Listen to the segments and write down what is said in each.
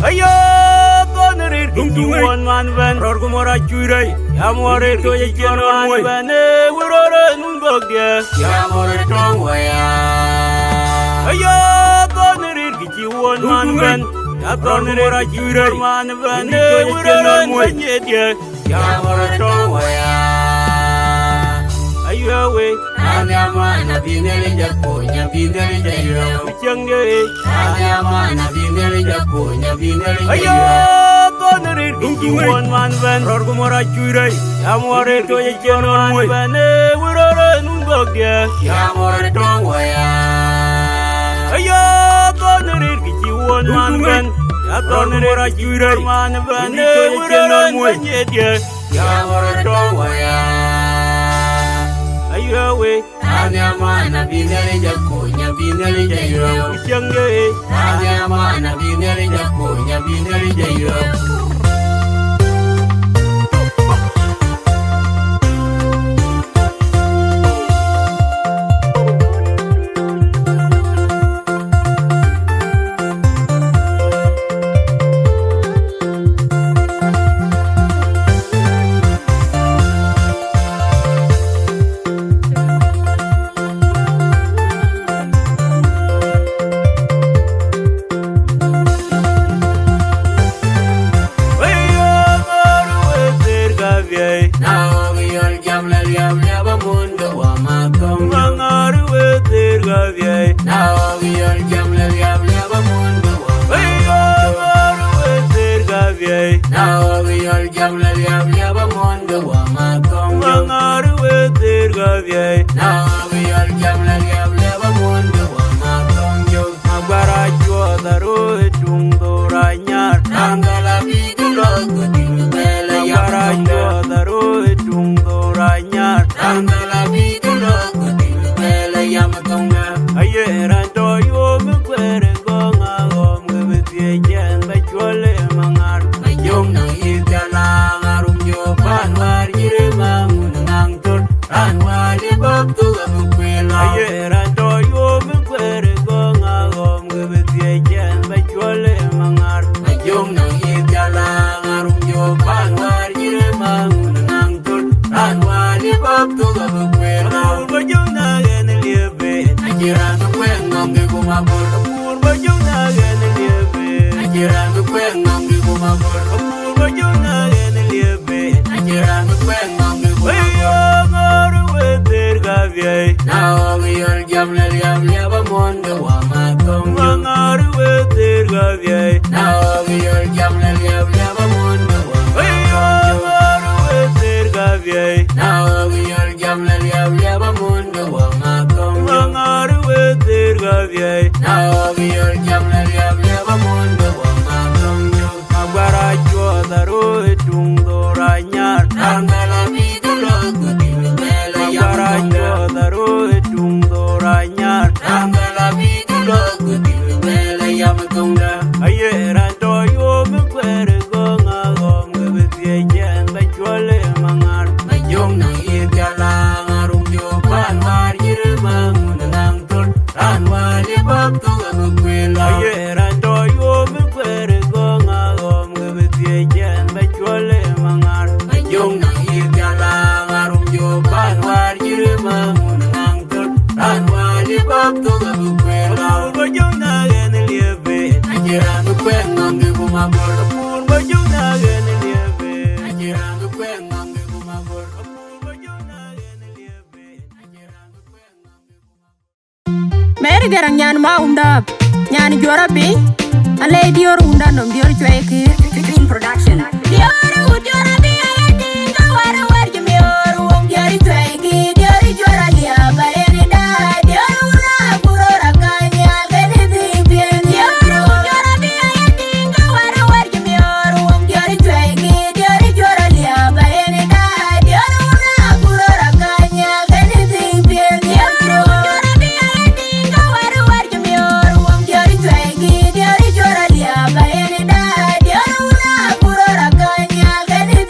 Ayo tonerir kiwan man ben ror kumora churai yamore to yechen man ben urore nungogye yamore tongwaya. Ayo tonerir kiwan man ben yatonera churai man ben urore nungogye yamore tongwaya. Ayo we anyamana binele japonya binele jayo changye anyamana binele japonya binele jayo. Ayo tonerir kiwan man ben ror kumora churai yamore to yechen man ben urore nungogye yamore tongwaya. Ayo tonerir kiwan man ben yatonera churai man ben urore nungogye yamore tongwaya. Ayo we anyamana binele japonya binele jayo changye anyamana binele japonya binele jayo. Mary garang nyan ma undab nyan jora bi ale dior unda nom dior chwe ke Green Production. dior bi ale dinga wara war jimior wong dior chwe ke dior jora dia bare ni da dior ura puro rakanya gani bien dior bi ale dinga wara war jimior wong dior chwe ke dior jora dia bare ni da dior ura puro rakanya gani bien dior bi ale dinga wara war jimior wong dior chwe ke dior jora dia bare ni da dior ura puro rakanya gani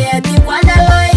Yeti kwanda loi.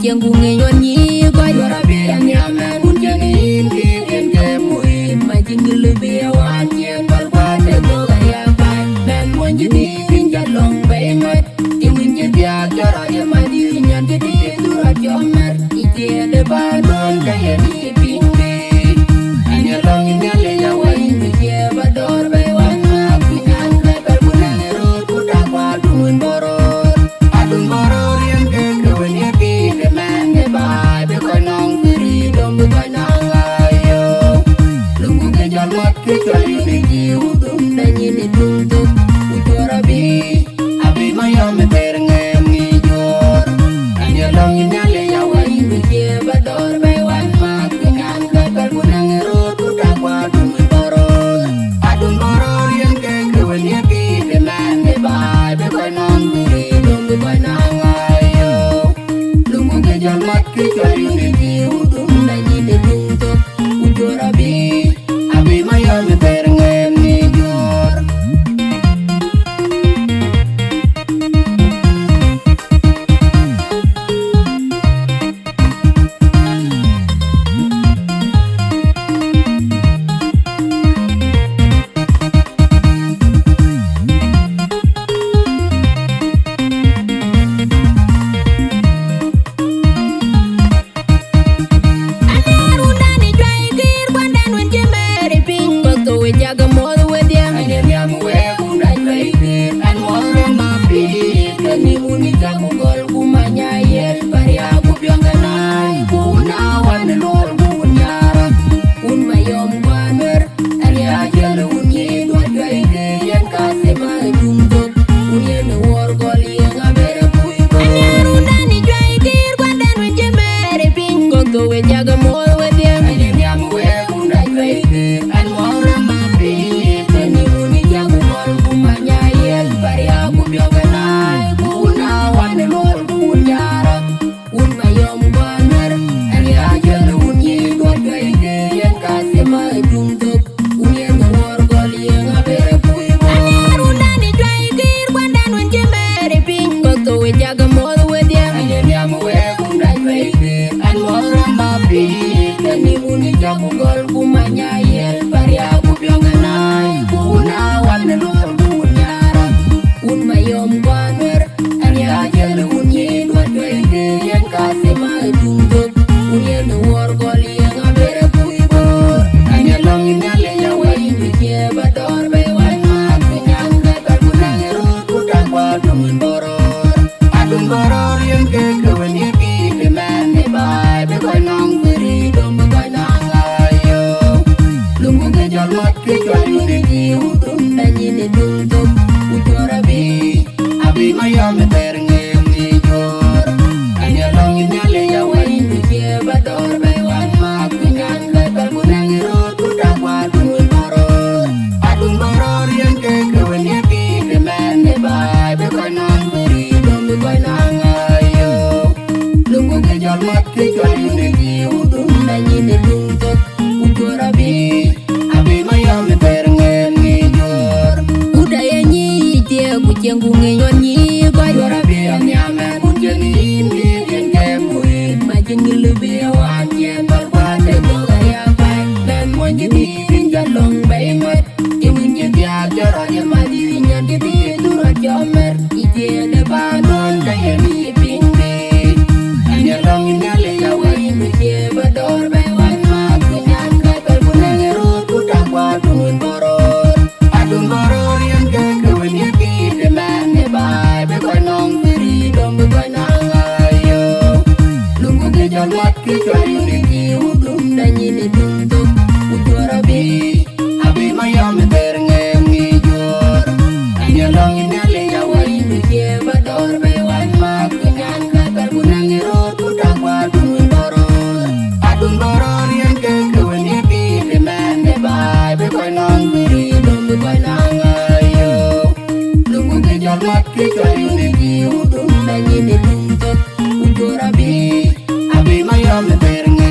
kucing kungenyon nyi koi dora biam yaman unjanin kien kemui majin gulbi wan yen balwa de gaya bai ben monjini pinjalong bengot tiwin jedia dora yamadi nyan jadi dura jomer ite de badon kaya ni pingbi anya long nyale ya wai je bador bai wan pinyan ka perbunan ro kuda badun boror adun boror yang ke kawanya ki de man de bai be ko nong biri dom be nang ayo lungu ke jalmat ke kali ni ji udum danyi ni tuntuk ujora bi abi mayam terngem ni jor anya long nyale ya wai je bador bai wan pinyan ka perbunan ro kuda badun boror adun boror yang ke kawanya ki de man de bai be ko nong biri dom be nang ayo lungu ke jalmat ke kali ni ji udum danyi ni tuntuk ujora bi abi mayam terngem ni jor kucing kungenyon nyi koi dora biam yaman unjanin kien kemui majin gulbi wan yen balwa de gaya bai ben monjini pinjalong bengot tiwin jedia dora yamadi nyan jadi dura jomer ite de badon kaya ni pingbi anya long nyale ya wai je bador bai wan pinyan ka perbunan ro kuda badun boror adun boror yang ke kawanya ki de man de bai be ko nong biri dom be nang ayo lungu ke jalmat ke kali ni ji udum danyi ni tuntuk ujora bi abi mayam terngem ni jor anya long nyale ya wai je bador bai wan pinyan ka perbunan ro kuda badun boror adun boror yang ke kawanya ki de man de bai be ko nong biri dom be nang ayo lungu ke jalmat ke kali ni ji udum danyi ni tuntuk ujora bi abi mayam terngem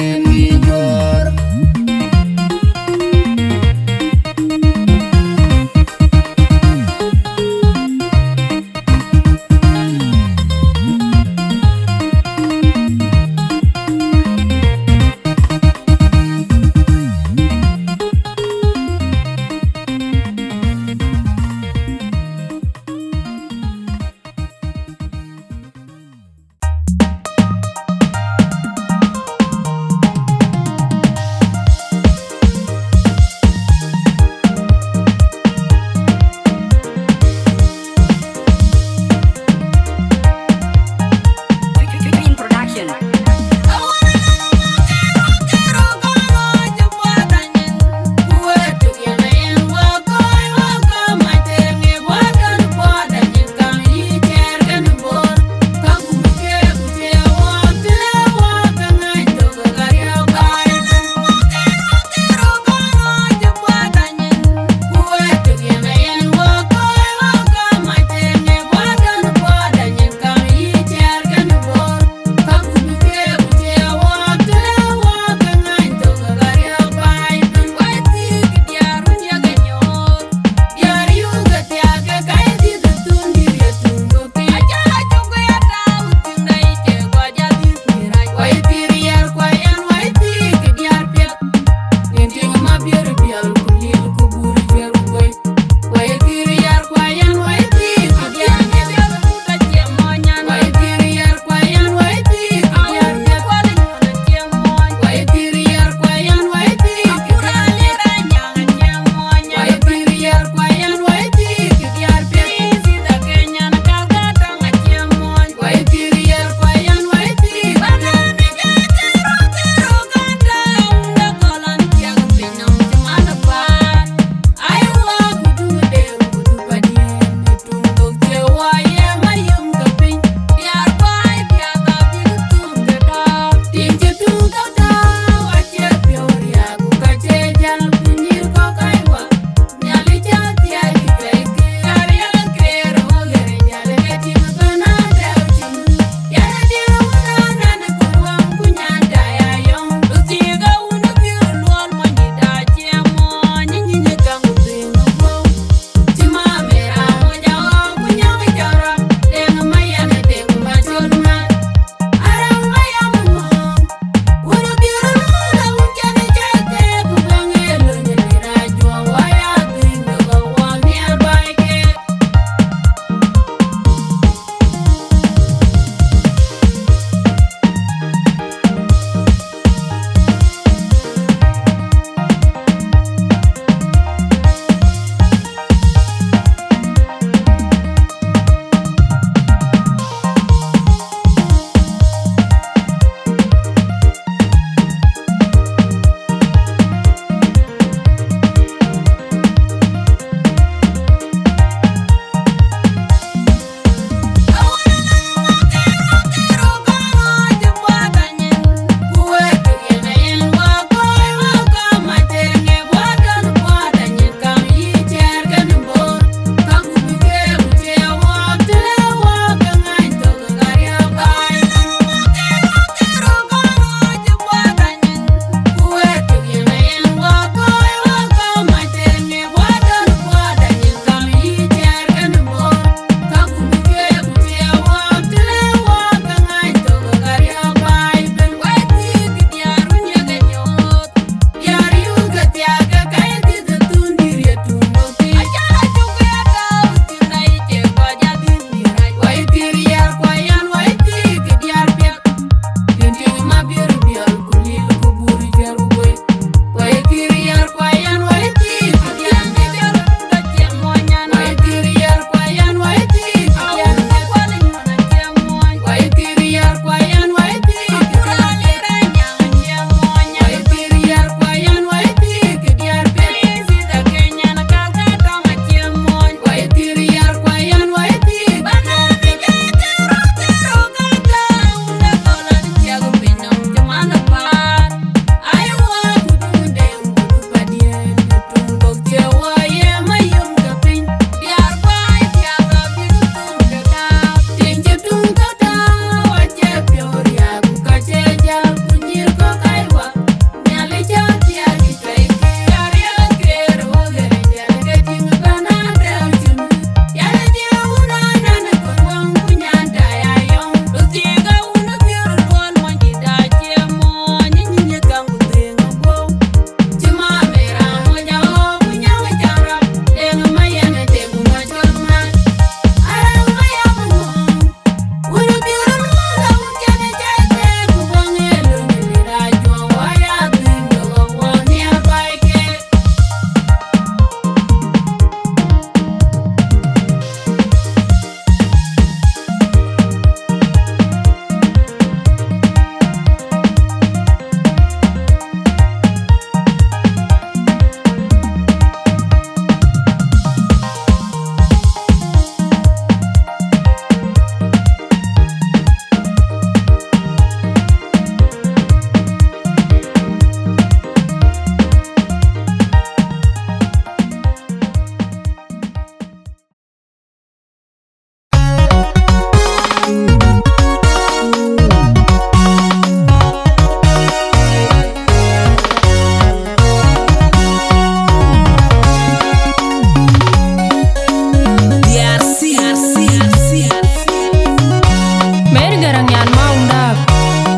barang nyan mau ndak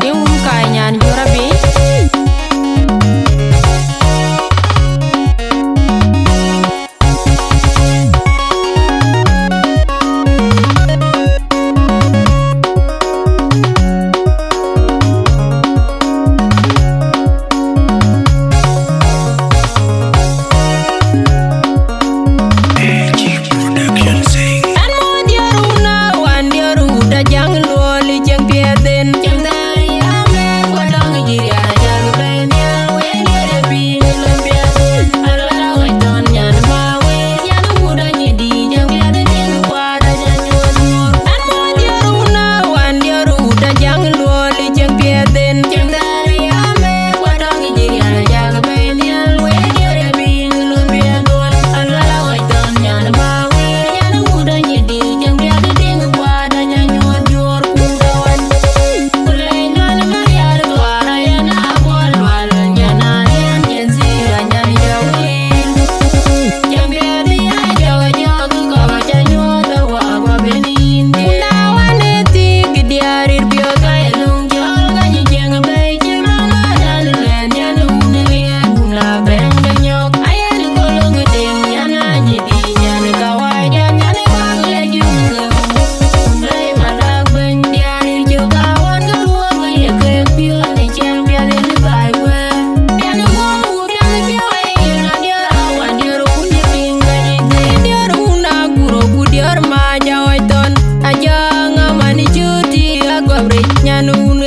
yung kai nyan jurabi Nyanu